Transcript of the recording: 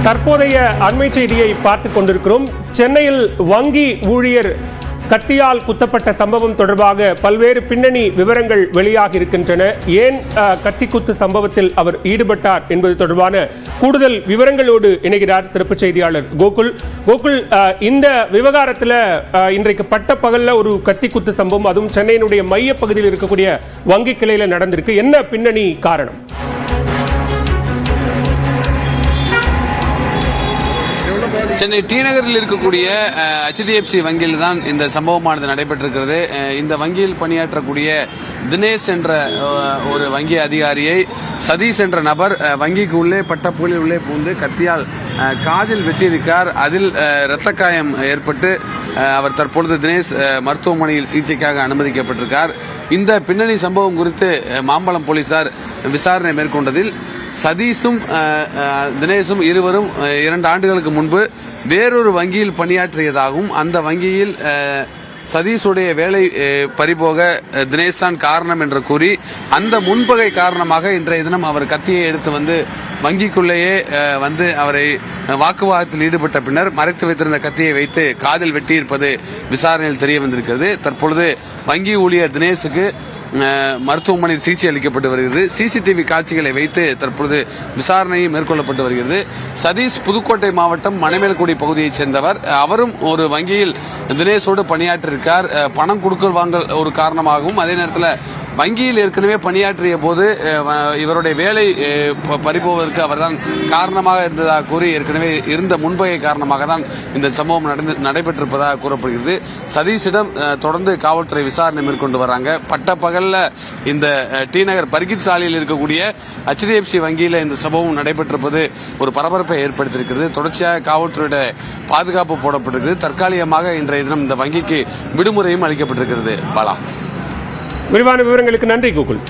தற்போதைய அண்மை செய்தியை பார்த்துக் கொண்டிருக்கிறோம். சென்னையில் வங்கி ஊழியர் கத்தியால் குத்தப்பட்ட சம்பவம் தொடர்பாக பல்வேறு பின்னணி விவரங்கள் வெளியாகி இருக்கின்றன. ஏன் கத்திக்குத்து சம்பவத்தில் அவர் ஈடுபட்டார் என்பது தொடர்பான கூடுதல் விவரங்களோடு இணைகிறார் சிறப்பு செய்தியாளர் கோகுல். இந்த விவகாரத்தில் இன்றைக்கு பட்ட பகல்ல ஒரு கத்திக்குத்து சம்பவம், அதுவும் சென்னையினுடைய மைய பகுதியில் இருக்கக்கூடிய வங்கி கிளையில நடந்திருக்கு. என்ன பின்னணி காரணம்? சென்னை டி நகரில் இருக்கக்கூடிய HDFC வங்கியில் தான் இந்த சம்பவமானது நடைபெற்றிருக்கிறது. இந்த வங்கியில் பணியாற்றக்கூடிய தினேஷ் என்ற ஒரு வங்கி அதிகாரியை சதீஷ் என்ற நபர் வங்கிக்கு உள்ளே பட்டப்பகலில் உள்ளே புகுந்து கத்தியால் காதில் வெட்டியிருக்கார். அதில் இரத்த காயம் ஏற்பட்டு அவர் தற்பொழுது தினேஷ் மருத்துவமனையில் சிகிச்சைக்காக அனுமதிக்கப்பட்டிருக்கார். இந்த பின்னணி சம்பவம் குறித்து மாம்பலம் போலீசார் விசாரணை மேற்கொண்டதில் சதீஷும் தினேஷும் இருவரும் 2 ஆண்டுகளுக்கு முன்பு வேறொரு வங்கியில் பணியாற்றியதாகவும், அந்த வங்கியில் சதீஷுடைய வேலை பறிபோக தினேஷ் தான் காரணம் என்று கூறி அந்த முன்பகை காரணமாக இன்றைய தினம் அவர் கத்தியை எடுத்து வந்து வங்கிக்குள்ளேயே வந்து அவரை வாக்குவாதத்தில் ஈடுபட்ட பின்னர் மறைத்து வைத்திருந்த கத்தியை வைத்து காதில் வெட்டியிருப்பது விசாரணையில் தெரிய வந்திருக்கிறது. தற்பொழுது வங்கி ஊழியர் தினேஷுக்கு மருத்துவமனையில் சிகிச்சை அளிக்கப்பட்டு வருகிறது. CCTV காட்சிகளை வைத்து தற்பொழுது விசாரணையும் மேற்கொள்ளப்பட்டு வருகிறது. சதீஷ் புதுக்கோட்டை மாவட்டம் மணமேல்குடி பகுதியைச் சேர்ந்தவர். அவரும் ஒரு வங்கியில் தினேஷோடு பணியாற்றியிருக்கார். பணம் கொடுக்கல் வாங்கல் ஒரு காரணமாகவும், அதே நேரத்தில் வங்கியில் ஏற்கனவே பணியாற்றிய போது இவருடைய வேலை பறிபோவதற்கு அவர்தான் காரணமாக இருந்ததாக கூறி ஏற்கனவே இருந்த முன்பகை காரணமாக தான் இந்த சம்பவம் நடைபெற்றிருப்பதாக கூறப்படுகிறது. சதீஷிடம் தொடர்ந்து காவல்துறை விசாரணை மேற்கொண்டு வராங்க. பட்ட பகல்ல இந்த டி நகர் பர்கித் சாலையில் இருக்கக்கூடிய HDFC வங்கியில் இந்த சம்பவம் நடைபெற்றிருப்பது ஒரு பரபரப்பை ஏற்படுத்தியிருக்கிறது. தொடர்ச்சியாக காவல்துறையுடைய பாதுகாப்பு போடப்பட்டிருக்கிறது. தற்காலிகமாக இன்றைய தினம் இந்த வங்கிக்கு விடுமுறையும் அளிக்கப்பட்டிருக்கிறது. பாலா, விரிவான விவரங்களுக்கு நன்றி கோகுல்.